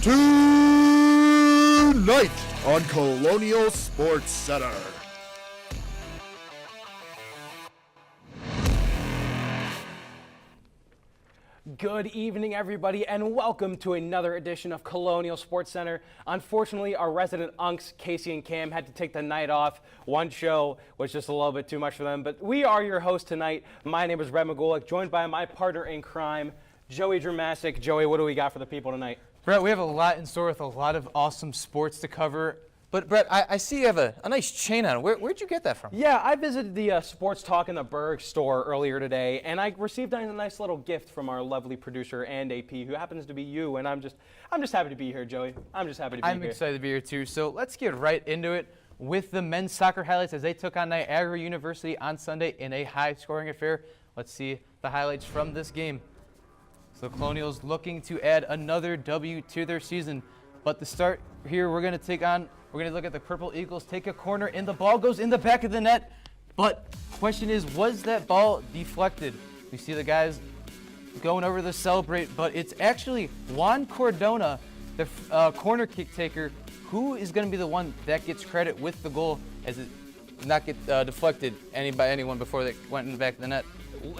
Tonight on Colonial Sports Center. Good evening, everybody, and welcome to another edition of Colonial Sports Center. Unfortunately, our resident unks, Casey and Cam, had to take the night off. One show was just a little bit too much for them, but we are your hosts tonight. My name is Brett McGolick, joined by my partner in crime, Joey Dramasic. Joey, what do we got for the people tonight? Brett, we have a lot in store with a lot of awesome sports to cover. But, Brett, I see you have a nice chain on. Where'd you get that from? Yeah, I visited the Sports Talk In The Burgh store earlier today, and I received a nice little gift from our lovely producer and AP, who happens to be you, and I'm just happy to be here, Joey. I'm just happy to be here. I'm excited to be here, too. So let's get right into it with the men's soccer highlights as they took on Niagara University on Sunday in a high-scoring affair. Let's see the highlights from this game. So the Colonials looking to add another W to their season. But to start here, we're going to look at the Purple Eagles take a corner, and the ball goes in the back of the net. But question is, was that ball deflected? We see the guys going over to celebrate, but it's actually Juan Cardona, the corner kick taker, who is going to be the one that gets credit with the goal, as it did not get deflected by anyone before they went in the back of the net.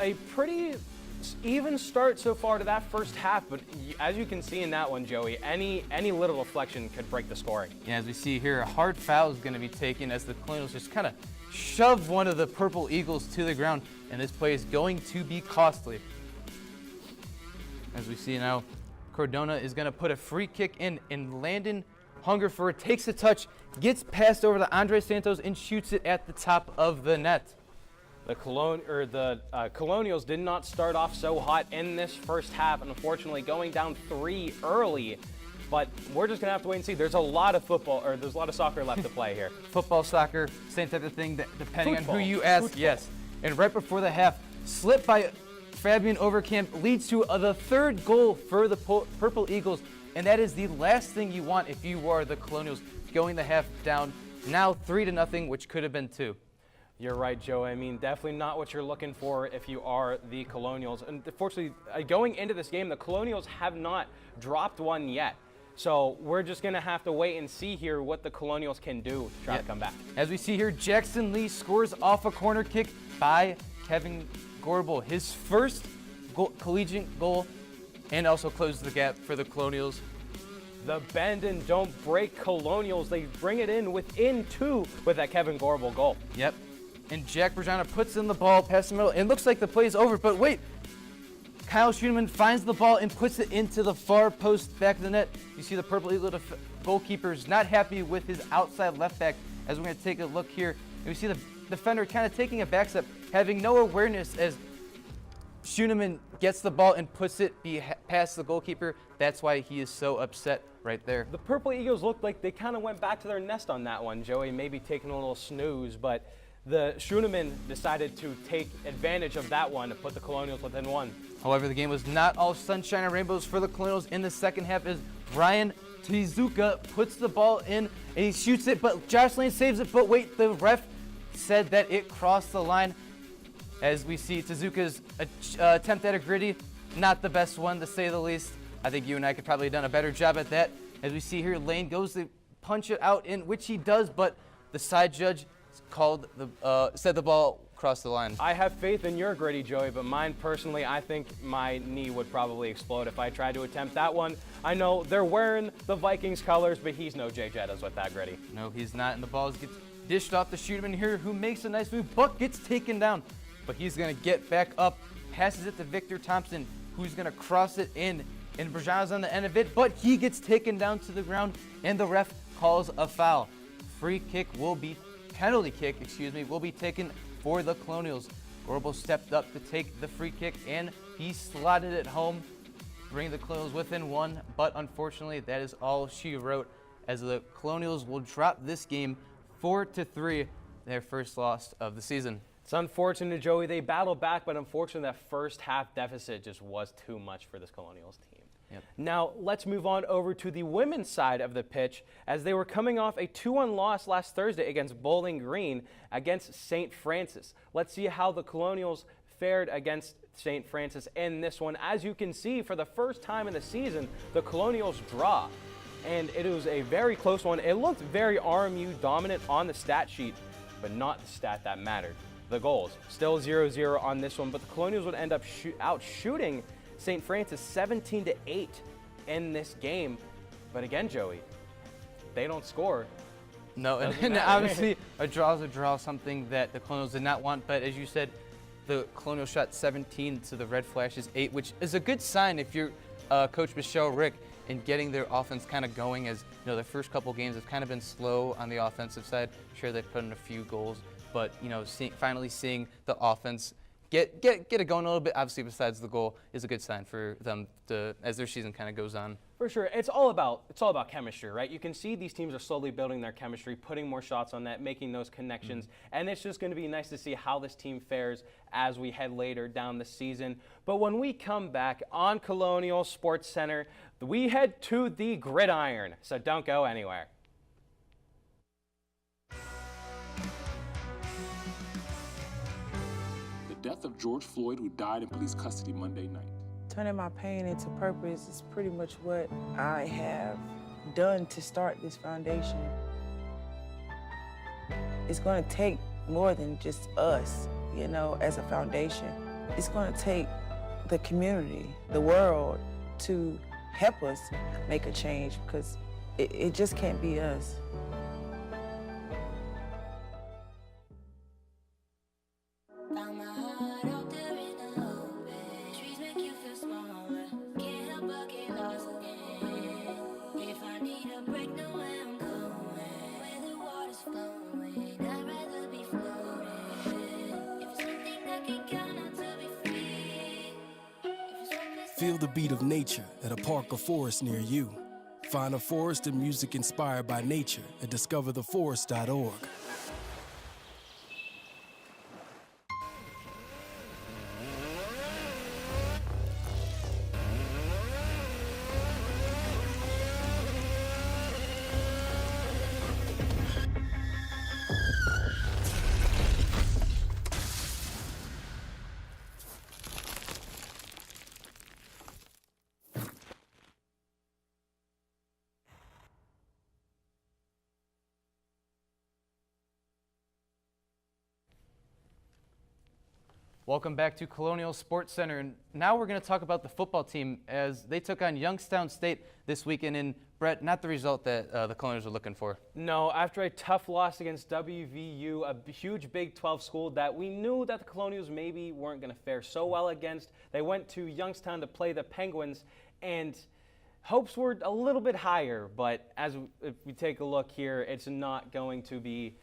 A pretty even start so far to that first half, but as you can see in that one, Joey, any little deflection could break the scoring. Yeah, as we see here, a hard foul is going to be taken as the Colonials just kind of shove one of the Purple Eagles to the ground, and this play is going to be costly. As we see now, Cardona is going to put a free kick in, and Landon Hungerford takes a touch, gets passed over to Andre Santos, and shoots it at the top of the net. The Colonials did not start off so hot in this first half, and unfortunately going down 3 early. But we're just gonna have to wait and see. There's a lot of soccer left to play here. Football, soccer, same type of thing, depending on who you ask. Football. Yes. And right before the half, slip by Fabian Overkamp leads to the third goal for the Purple Eagles, and that is the last thing you want if you are the Colonials, going the half down now 3-0, which could have been 2. You're right, Joe. I mean, definitely not what you're looking for if you are the Colonials. And unfortunately, going into this game, the Colonials have not dropped one yet. So we're just going to have to wait and see here what the Colonials can do to try to come back. As we see here, Jackson Lee scores off a corner kick by Kevin Gorbel. His first collegiate goal, and also closes the gap for the Colonials. The bend and don't break Colonials. They bring it in within 2 with that Kevin Gorbel goal. Yep. And Jack Berjana puts in the ball past the middle. It looks like the play is over, but wait. Kyle Schoeneman finds the ball and puts it into the far post back of the net. You see the Purple Eagle goalkeeper is not happy with his outside left back. As we're going to take a look here, and we see the defender kind of taking a back step, having no awareness as Schoeneman gets the ball and puts it past the goalkeeper. That's why he is so upset right there. The Purple Eagles looked like they kind of went back to their nest on that one, Joey, maybe taking a little snooze, but the Schoeneman decided to take advantage of that one to put the Colonials within 1. However, the game was not all sunshine and rainbows for the Colonials in the second half as Brian Tezuka puts the ball in and he shoots it, but Jocelyn saves it. But wait, the ref said that it crossed the line. As we see Tezuka's attempt at a gritty, not the best one to say the least. I think you and I could probably have done a better job at that. As we see here, Lane goes to punch it out, in which he does, but the side judge said the ball crossed the line. I have faith in your gritty, Joey, but mine personally, I think my knee would probably explode if I tried to attempt that one. I know they're wearing the Vikings colors, but he's no Jay Jettas with that gritty. No, he's not, and the ball gets dished off to Schoeneman here, who makes a nice move, but gets taken down. But he's going to get back up, passes it to Victor Thompson, who's going to cross it in, and Berjana's on the end of it, but he gets taken down to the ground, and the ref calls a foul. Penalty kick will be taken for the Colonials. Gorbel stepped up to take the free kick, and he slotted it home, bringing the Colonials within 1. But unfortunately, that is all she wrote, as the Colonials will drop this game 4-3, their first loss of the season. It's unfortunate, Joey. They battled back, but unfortunately, that first half deficit just was too much for this Colonials team. Yep. Now, let's move on over to the women's side of the pitch, as they were coming off a 2-1 loss last Thursday against Bowling Green against St. Francis. Let's see how the Colonials fared against St. Francis in this one. As you can see, for the first time in the season, the Colonials draw. And it was a very close one. It looked very RMU dominant on the stat sheet, but not the stat that mattered. The goals. Still 0-0 on this one, but the Colonials would end up out shooting St. Francis 17-8 in this game. But again, Joey, they don't score. No, and obviously a draw is a draw, something that the Colonials did not want. But as you said, the Colonials shot 17 to the Red Flashes 8, which is a good sign if you're Coach Michelle Rick in getting their offense kind of going. As you know, the first couple games have kind of been slow on the offensive side. Sure, they've put in a few goals, but you know, finally seeing the offense get it going a little bit, obviously besides the goal, is a good sign for them to, as their season kind of goes on. For sure. It's all about chemistry, right? You can see these teams are slowly building their chemistry, putting more shots on net, making those connections, and it's just going to be nice to see how this team fares as we head later down the season. But when we come back on Colonial Sports Center, we head to the gridiron, so don't go anywhere. The death of George Floyd, who died in police custody Monday night. Turning my pain into purpose is pretty much what I have done to start this foundation. It's going to take more than just us, you know, as a foundation. It's going to take the community, the world, to help us make a change, because it just can't be us. Feel the beat of nature at a park or forest near you. Find a forest and music inspired by nature at discovertheforest.org. Welcome back to Colonial Sports Center. And now we're going to talk about the football team as they took on Youngstown State this weekend. And Brett, not the result that the Colonials are looking for. No, after a tough loss against WVU, a huge Big 12 school that we knew that the Colonials maybe weren't going to fare so well against, they went to Youngstown to play the Penguins, and hopes were a little bit higher. But if we take a look here, it's not going to be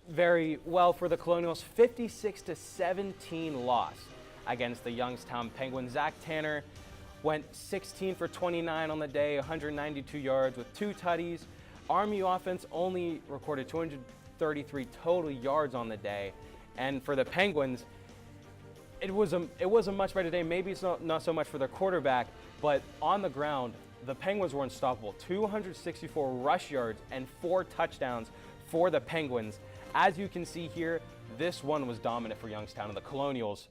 very well for the Colonials. 56-17 loss against the Youngstown Penguins. Zach Tanner went 16 for 29 on the day, 192 yards with 2 tutties. RMU offense only recorded 233 total yards on the day. And for the Penguins, it was a much better day. Maybe it's not so much for their quarterback, but on the ground, the Penguins were unstoppable. 264 rush yards and 4 touchdowns for the Penguins. As you can see here, this one was dominant for Youngstown, and the Colonials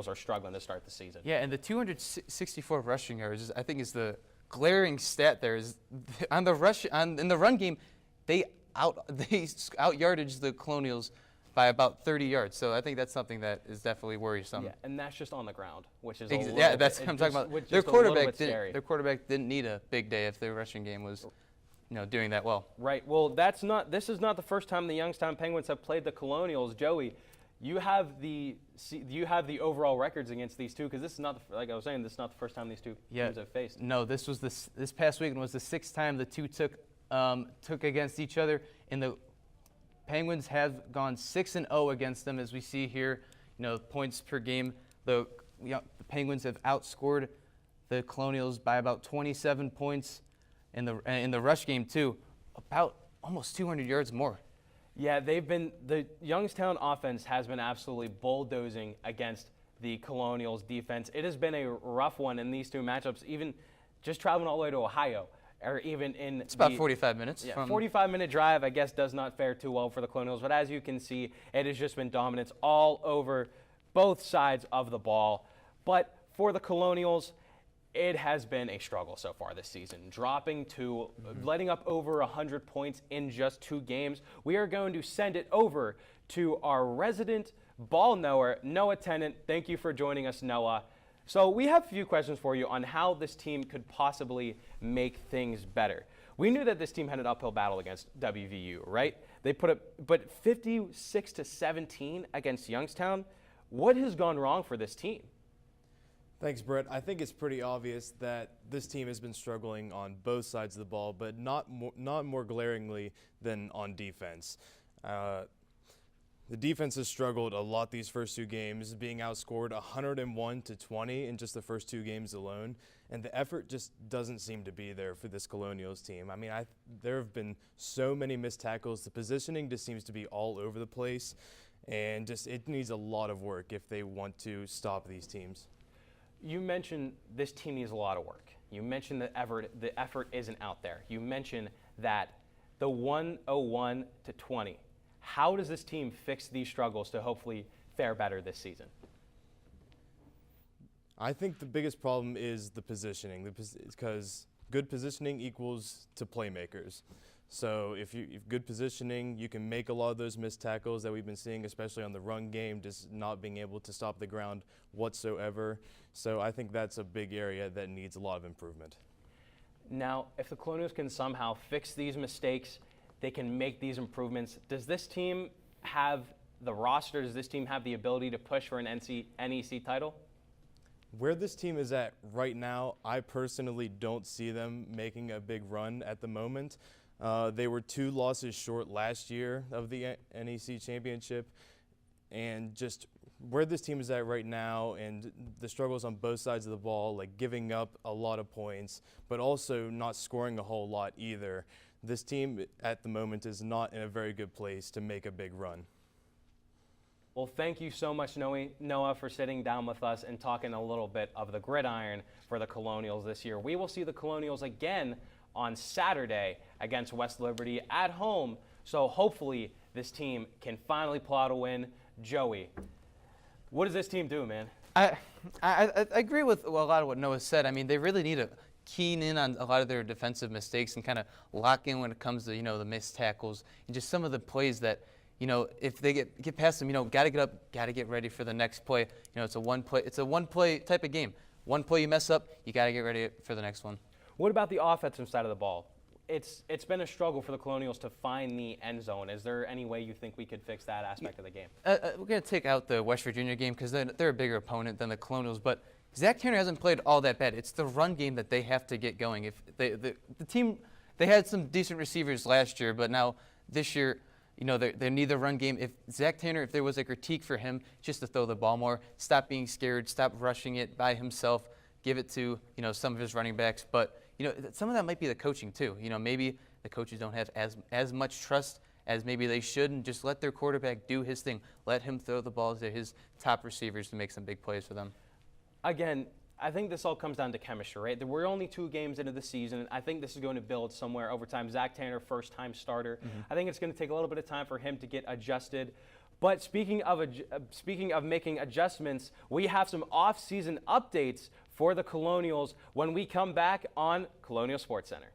are struggling to start the season. Yeah, and the 264 rushing yards, I think, is the glaring stat there. Is on the in the run game, they out yardaged the Colonials by about 30 yards. So I think that's something that is definitely worrisome. Yeah, and that's just on the ground, which is that's what I'm talking about. Their quarterback didn't need a big day if their rushing game was, doing that well. Right. Well, this is not the first time the Youngstown Penguins have played the Colonials. Joey, you have the overall records against these two, because this is not like I was saying, this is not the first time these two teams have faced. No, this past weekend was the 6th time the two took against each other, and the Penguins have gone 6-0 against them, as we see here. Points per game, the Penguins have outscored the Colonials by about 27 points. In the rush game too, about almost 200 yards more. Yeah, the Youngstown offense has been absolutely bulldozing against the Colonials defense. It has been a rough one in these two matchups, even just traveling all the way to Ohio, or even in it's about 45 minutes. Yeah, 45-minute drive, I guess, does not fare too well for the Colonials. But as you can see, it has just been dominance all over both sides of the ball. But for the Colonials, it has been a struggle so far this season, dropping to letting up over 100 points in just 2 games. We are going to send it over to our resident ball knower, Noah Tennant. Thank you for joining us, Noah. So we have a few questions for you on how this team could possibly make things better. We knew that this team had an uphill battle against WVU, right? They put up, but 56-17 against Youngstown. What has gone wrong for this team? Thanks, Brett. I think it's pretty obvious that this team has been struggling on both sides of the ball, but not more glaringly than on defense. The defense has struggled a lot these first 2 games, being outscored 101-20 in just the first 2 games alone, and the effort just doesn't seem to be there for this Colonials team. I mean, there have been so many missed tackles. The positioning just seems to be all over the place, and just it needs a lot of work if they want to stop these teams. You mentioned this team needs a lot of work. You mentioned the effort isn't out there. You mentioned that the 101-20. How does this team fix these struggles to hopefully fare better this season? I think the biggest problem is the positioning, because good positioning equals to playmakers. So if good positioning, you can make a lot of those missed tackles that we've been seeing, especially on the run game, just not being able to stop the ground whatsoever. So I think that's a big area that needs a lot of improvement. Now, if the Colonials can somehow fix these mistakes, they can make these improvements. Does this team have the roster? Does this team have the ability to push for an NEC title? Where this team is at right now, I personally don't see them making a big run at the moment. They were 2 losses short last year of the NEC championship, and just where this team is at right now and the struggles on both sides of the ball, like giving up a lot of points, but also not scoring a whole lot either. This team at the moment is not in a very good place to make a big run. Well, thank you so much, Noah, for sitting down with us and talking a little bit of the gridiron for the Colonials this year. We will see the Colonials again on Saturday against West Liberty at home. So hopefully this team can finally pull out a win. Joey, what does this team do, man? I agree with a lot of what Noah said. I mean, they really need to keen in on a lot of their defensive mistakes and kind of lock in when it comes to, the missed tackles and just some of the plays that, if they get past them, got to get up, got to get ready for the next play. It's a one play type of game. One play you mess up, you got to get ready for the next one. What about the offensive side of the ball? It's been a struggle for the Colonials to find the end zone. Is there any way you think we could fix that aspect of the game? We're going to take out the West Virginia game because they're a bigger opponent than the Colonials, but Zach Tanner hasn't played all that bad. It's the run game that they have to get going. If the team, they had some decent receivers last year, but now this year, they need the run game. If Zach Tanner, if there was a critique for him, just to throw the ball more, stop being scared, stop rushing it by himself, give it to some of his running backs. But some of that might be the coaching too. Maybe the coaches don't have as much trust as maybe they should, and just let their quarterback do his thing. Let him throw the balls to his top receivers to make some big plays for them. Again, I think this all comes down to chemistry, right? We're only 2 games into the season. I think this is going to build somewhere over time. Zach Tanner, first-time starter. I think it's going to take a little bit of time for him to get adjusted. But speaking of making adjustments, we have some off-season updates for the Colonials when we come back on Colonial Sports Center.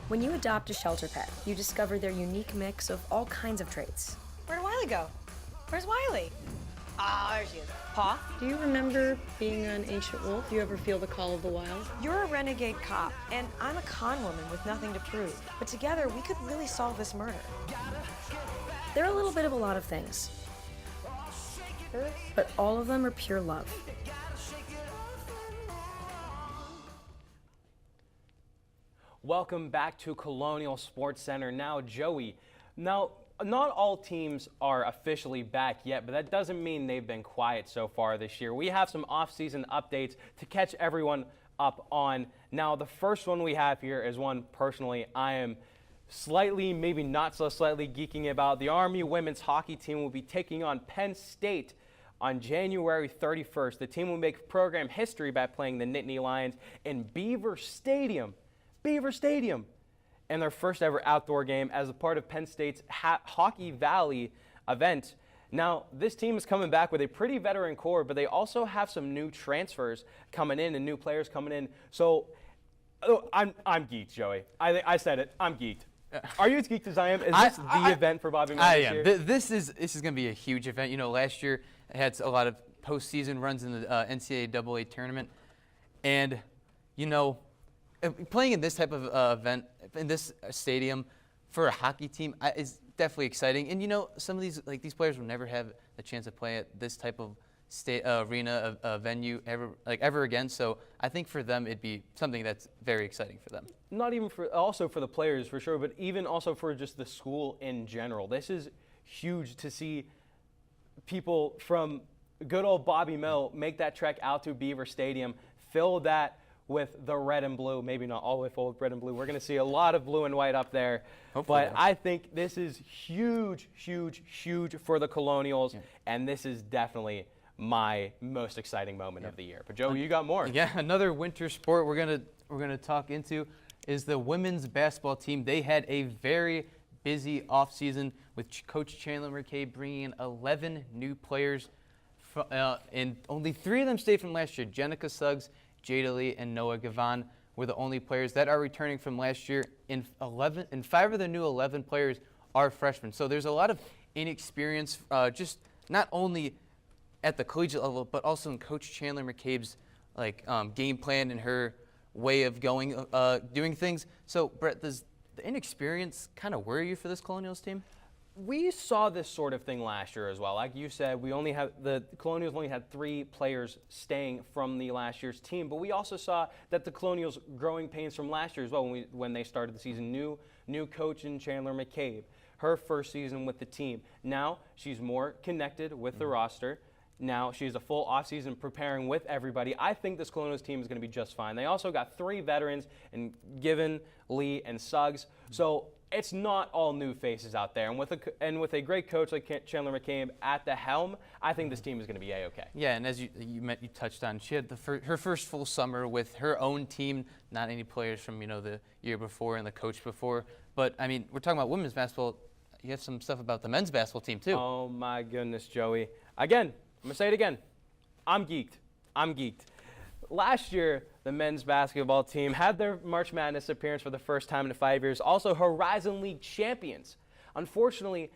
When you adopt a shelter pet, you discover their unique mix of all kinds of traits. Where do I Wiley go? Where's Wiley? Ah, there she is. Pa, Do you remember being an ancient wolf? Do you ever feel the call of the wild? you're a renegade cop, and I'm a con woman with nothing to prove. But together, we could really solve this murder. They're a little bit of a lot of things. But all of them are pure love. Welcome back to Colonial Sports Center. Now, Joey. Now, not all teams are officially back yet, but that doesn't mean they've been quiet so far this year. We have some off-season updates to catch everyone up on. Now, the first one we have here is one personally I am slightly, maybe not so slightly geeking about. The RMU women's hockey team will be taking on Penn State on January 31st. The team will make program history by playing the Nittany Lions in Beaver Stadium. In their first ever outdoor game as a part of Penn State's Hockey Valley event. Now, this team is coming back with a pretty veteran core, but they also have some new transfers coming in and new players coming in. So, I'm geeked, Joey. I said it. I'm geeked. Are you as geeked as I am? Is this the event for Bobby Miller this year? This is going to be a huge event. You know, last year it had a lot of postseason runs in the NCAA tournament, and you know, playing in this type of event in this stadium for a hockey team is definitely exciting. And you know, some of these players will never have the chance to play at this type of arena venue ever again. So I think for them it'd be something that's very exciting for them. Not even also for the players for sure, but even also for just the school in general. This is huge to see people from good old Bobby Mill make that trek out to Beaver Stadium, fill that with the red and blue, maybe not all the way full with red and blue. We're going to see a lot of blue and white up there. Hopefully, but I think this is huge for the Colonials, and this is definitely my most exciting moment of the year. But Joe, you got more. Yeah, another winter sport we're gonna talk into is the women's basketball team. They had a very busy offseason with Coach Chandler McCabe bringing in 11 new players, and only 3 of them stayed from last year. Jenica Suggs, Jada Lee, and Noah Gavan were the only players that are returning from last year. And 5 of the new 11 players are freshmen. So there's a lot of inexperience, just not only at the collegiate level, but also in Coach Chandler McCabe's game plan and her way of doing things. So Brett, does the inexperience kind of worry you for this Colonials team? We saw this sort of thing last year as well. Like you said, the Colonials only had 3 players staying from the last year's team, but we also saw that the Colonials growing pains from last year as well when they started the season. New coach in Chandler McCabe, her first season with the team. Now she's more connected with the roster. Now she has a full offseason preparing with everybody. I think this Colonials team is going to be just fine. They also got 3 veterans in Given, Lee, and Suggs. So it's not all new faces out there. And with a great coach like Chandler McCabe at the helm, I think this team is going to be A-okay. Yeah, and as you touched on, she had her first full summer with her own team, not any players from the year before and the coach before. But I mean, we're talking about women's basketball. You have some stuff about the men's basketball team too. Oh my goodness, Joey. Again, I'm going to say it again. I'm geeked. Last year, the men's basketball team had their March Madness appearance for the first time in 5 years, also Horizon League champions. Unfortunately,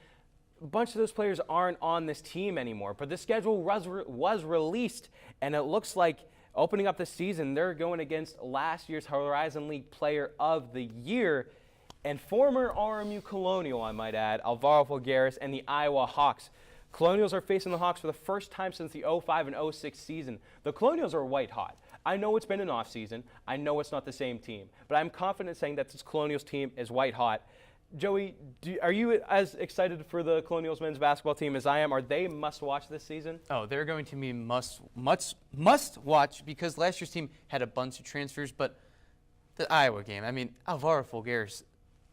a bunch of those players aren't on this team anymore, but the schedule was released, and it looks like opening up the season, they're going against last year's Horizon League Player of the Year and former RMU Colonial, I might add, Alvaro Figueres and the Iowa Hawks. Colonials are facing the Hawks for the first time since the 05 and 06 season. The Colonials are white hot. I know it's been an off season. I know it's not the same team. But I'm confident saying that this Colonials team is white hot. Joey, are you as excited for the Colonials men's basketball team as I am? Are they must watch this season? Oh, they're going to be must watch because last year's team had a bunch of transfers. But the Iowa game, I mean, Alvaro Figueres,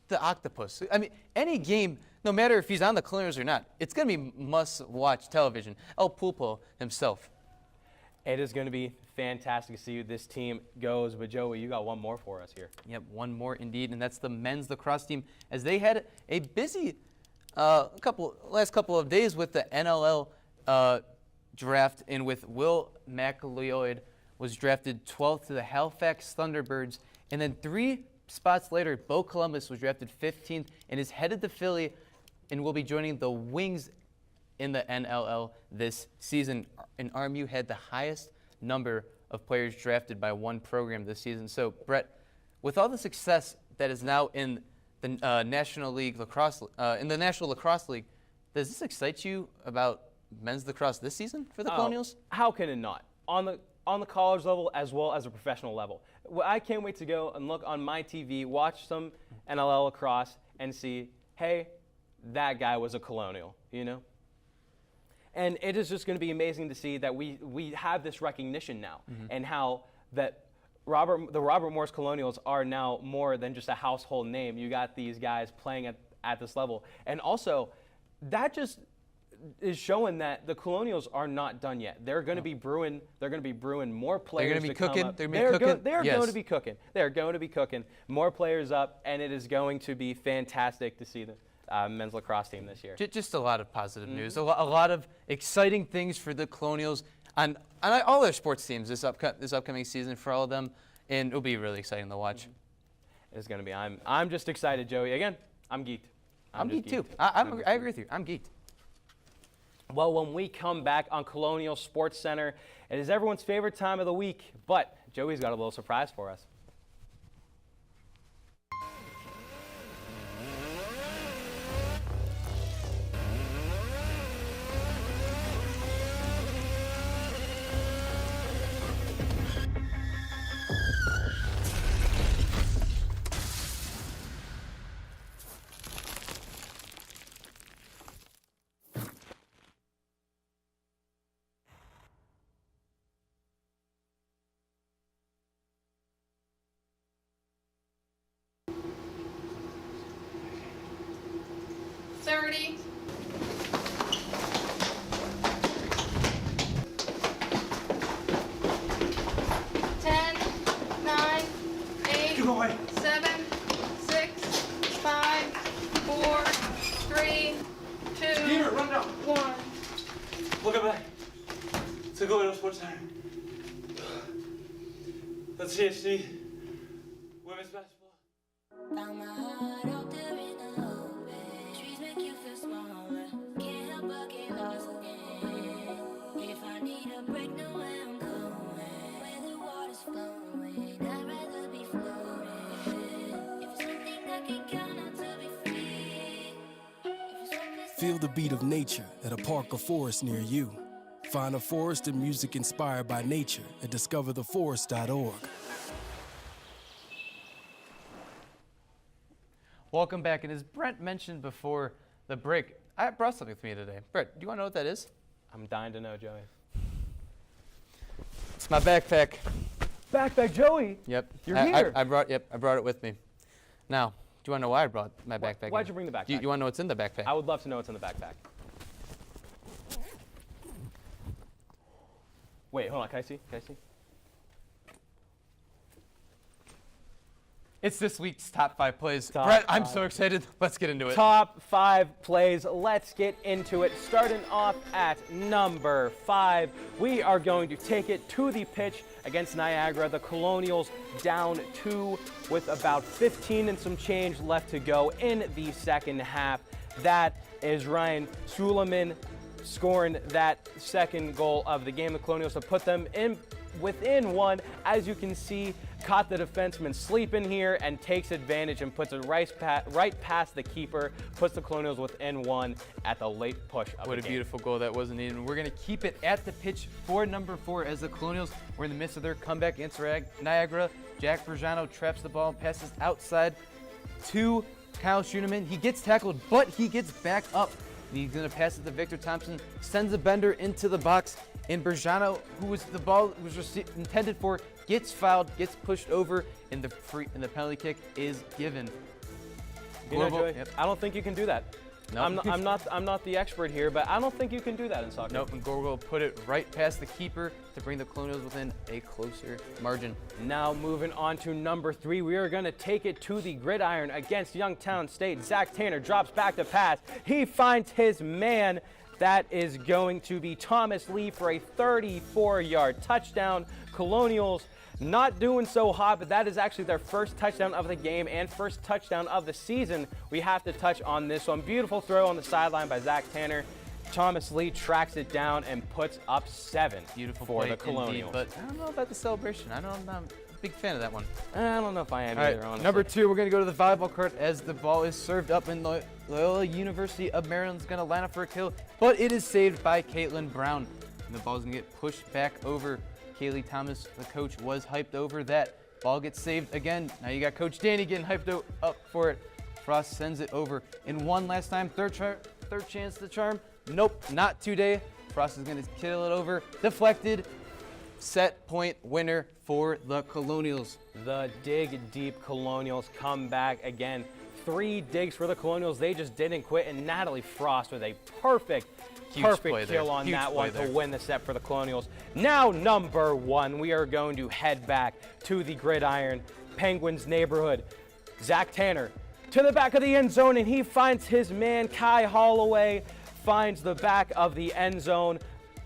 the octopus. I mean, any game, no matter if he's on the Colonials or not, it's going to be must-watch television. El Pulpo himself. It is going to be fantastic to see how this team goes. But, Joey, you got one more for us here. Yep, one more indeed, and that's the men's lacrosse team, as they had a busy last couple of days with the NLL draft, and with Will McLeod was drafted 12th to the Halifax Thunderbirds, and then 3 spots later, Bo Columbus was drafted 15th and is headed to Philly and will be joining the Wings in the NLL this season. And RMU had the highest number of players drafted by one program this season. So, Brett, with all the success that is now in the National League Lacrosse, in the National Lacrosse League, does this excite you about men's lacrosse this season for the Colonials? How can it not? On the college level as well as a professional level. Well, I can't wait to go and look on my TV, watch some NLL lacrosse, and see, hey, that guy was a Colonial, you know? And it is just going to be amazing to see that we have this recognition now, and how that the Robert Morris Colonials are now more than just a household name. You got these guys playing at this level. And also, that just is showing that the Colonials are not done yet. They're going to be brewing. They're going to be brewing more players. They're going to be cooking. They're going to be cooking. They're going to be cooking more players up, and it is going to be fantastic to see the men's lacrosse team this year. Just a lot of positive news. A lot of exciting things for the Colonials on all their sports teams this upcoming season for all of them, and it'll be really exciting to watch. It's going to be. I'm just excited, Joey. Again, I'm geeked. I'm geeked too. I agree with you. I'm geeked. Well, when we come back on Colonial Sports Center, it is everyone's favorite time of the week, but Joey's got a little surprise for us. Let's see women's basketball. Found my heart out there in the open. Trees make you feel smaller. Can't help but get lost again. If I need a break, know where I'm going. Where the water's flowing, I'd rather be floating. If it's something that can count on to be free. Feel the beat of nature at a park or forest near you. Find a forest and music inspired by nature at discovertheforest.org. Welcome back. And as Brent mentioned before the break, I brought something with me today. Brent, do you want to know what that is? I'm dying to know, Joey. It's my backpack. Backpack, Joey? Yep. You're here. I brought it with me. Now, do you want to know why I brought my backpack? Why'd you bring the backpack? Do you want to know what's in the backpack? I would love to know what's in the backpack. Wait, hold on. Can I see? It's this week's top 5 plays. Brett, I'm so excited. Let's get into it. Top 5 plays. Let's get into it. Starting off at number 5, we are going to take it to the pitch against Niagara. The Colonials down 2 with about 15 and some change left to go in the second half. That is Ryan Suleiman scoring that second goal of the game. The Colonials have put them in within 1. As you can see, caught the defenseman sleeping here and takes advantage and puts it right past the keeper, puts the Colonials within 1 at the late push of the game. What a beautiful goal that was indeed. And we're going to keep it at the pitch for number 4 as the Colonials were in the midst of their comeback against Niagara. Jack Bergiano traps the ball and passes outside to Kyle Schoeneman. He gets tackled, but he gets back up. He's going to pass it to Victor Thompson, sends a bender into the box, and Bergiano, who was the ball was intended for, gets fouled, gets pushed over, and the penalty kick is given. You know, Joey, I don't think you can do that. Nope. I'm not the expert here, but I don't think you can do that in soccer. Nope, and Gorgo put it right past the keeper to bring the Colonials within a closer margin. Now moving on to number 3, we are going to take it to the gridiron against Youngstown State. Zach Tanner drops back to pass. He finds his man. That is going to be Thomas Lee for a 34-yard touchdown. Colonials not doing so hot, but that is actually their first touchdown of the game and first touchdown of the season. We have to touch on this one. Beautiful throw on the sideline by Zach Tanner. Thomas Lee tracks it down and puts up 7 Beautiful for play the Colonials. indeed, but I don't know about the celebration. I'm not a big fan of that one. I don't know if I am All either, right, honestly. number 2, we're going to go to the volleyball court as the ball is served up, and Loyola University of Maryland's going to line up for a kill, but it is saved by Caitlin Brown. And the ball's going to get pushed back over. Kaylee Thomas, the coach, was hyped over that. Ball gets saved again. Now you got Coach Danny getting hyped up for it. Frost sends it over. And one last time, third chance to charm. Nope, not today. Frost is going to kill it over. Deflected. Set point winner for the Colonials. The dig deep Colonials come back again. 3 digs for the Colonials. They just didn't quit. And Natalie Frost with a perfect kill on that one to win the set for the Colonials. Now number 1, we are going to head back to the Gridiron Penguins neighborhood. Zach Tanner to the back of the end zone, and he finds his man Kai Holloway, finds the back of the end zone,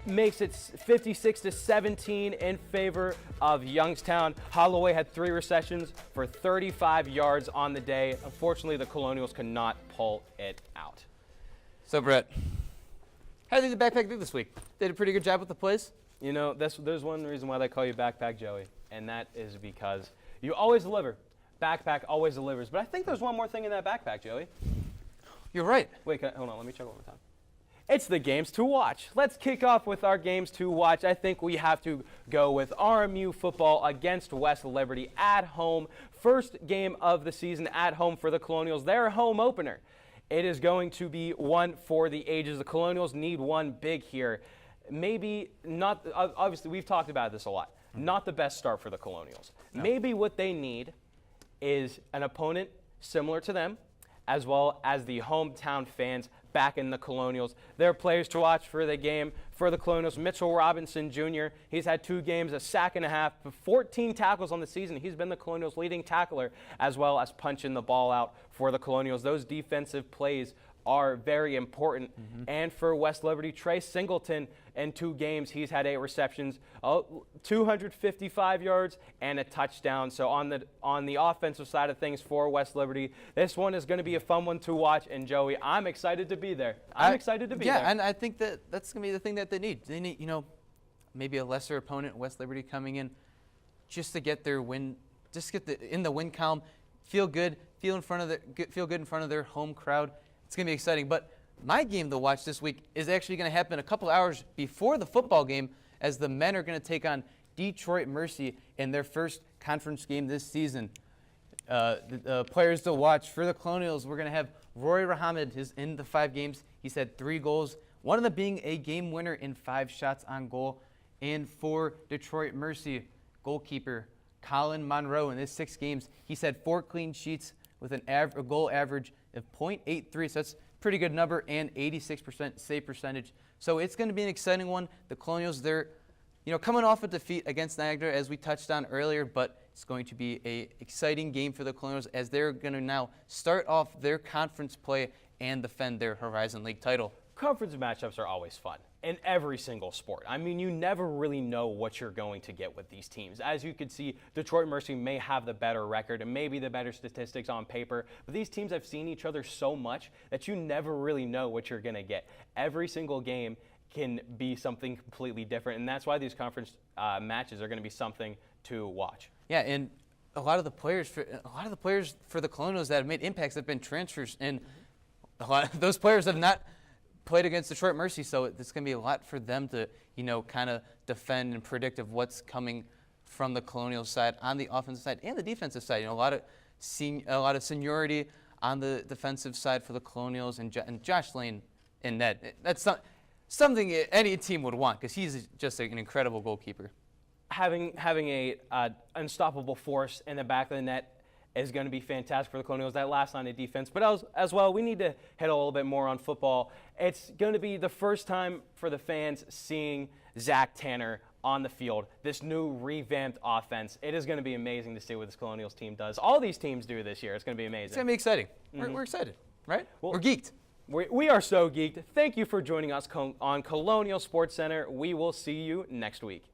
makes it 56-17 in favor of Youngstown. Holloway had 3 receptions for 35 yards on the day. Unfortunately, the Colonials could not pull it out. So, Brett, how did the backpack do this week? Did a pretty good job with the plays? You know, there's one reason why they call you Backpack Joey, and that is because you always deliver. Backpack always delivers. But I think there's one more thing in that backpack, Joey. You're right. Wait, hold on. Let me check one more time. It's the games to watch. Let's kick off with our games to watch. I think we have to go with RMU football against West Liberty at home. First game of the season at home for the Colonials. Their home opener. It is going to be one for the ages. The Colonials need one big here. Maybe not, obviously we've talked about this a lot. Not the best start for the Colonials. No. Maybe what they need is an opponent similar to them, as well as the hometown fans back in the Colonials. Their players to watch for the game for the Colonials: Mitchell Robinson Jr. He's had 2 games, a sack and a half, 14 tackles on the season. He's been the Colonials' leading tackler, as well as punching the ball out for the Colonials. Those defensive plays are very important. And for West Liberty, Trey Singleton, in 2 games, he's had 8 receptions, 255 yards, and a touchdown. So on the offensive side of things for West Liberty, this one is going to be a fun one to watch. And Joey, I'm excited to be there. I'm excited to be there. Yeah, and I think that's going to be the thing that they need. They need, maybe a lesser opponent, West Liberty, coming in just to get their win, just get in the win column, feel good, feel good in front of their home crowd. It's going to be exciting. But my game to watch this week is actually going to happen a couple hours before the football game, as the men are going to take on Detroit Mercy in their first conference game this season. The players to watch for the Colonials, we're going to have Roy Rahamid is in the 5 games. He's had 3 goals, one of them being a game winner in 5 shots on goal. And for Detroit Mercy, goalkeeper Colin Monroe in his 6 games, he's had 4 clean sheets with a goal average of .83, so that's a pretty good number, and 86% save percentage. So it's going to be an exciting one. The Colonials, they're coming off a defeat against Niagara, as we touched on earlier, but it's going to be an exciting game for the Colonials, as they're going to now start off their conference play and defend their Horizon League title. Conference matchups are always fun in every single sport. I mean, you never really know what you're going to get with these teams. As you can see, Detroit Mercy may have the better record and maybe the better statistics on paper, but these teams have seen each other so much that you never really know what you're going to get. Every single game can be something completely different, and that's why these conference matches are going to be something to watch. Yeah, and a lot of the players for the Colonials that have made impacts have been transfers, and a lot of those players have not played against Detroit Mercy, so it's going to be a lot for them to, kind of defend and predict of what's coming from the Colonial side on the offensive side and the defensive side. A lot of seniority on the defensive side for the Colonials, and Josh Lane and Ned. That's something any team would want, because he's just an incredible goalkeeper. Having a unstoppable force in the back of the net is going to be fantastic for the Colonials, that last line of defense. But as well, we need to hit a little bit more on football. It's going to be the first time for the fans seeing Zach Tanner on the field, this new revamped offense. It is going to be amazing to see what this Colonials team does. All these teams do this year. It's going to be amazing. It's going to be exciting. We're excited, right? Well, we're geeked. We are so geeked. Thank you for joining us on Colonial Sports Center. We will see you next week.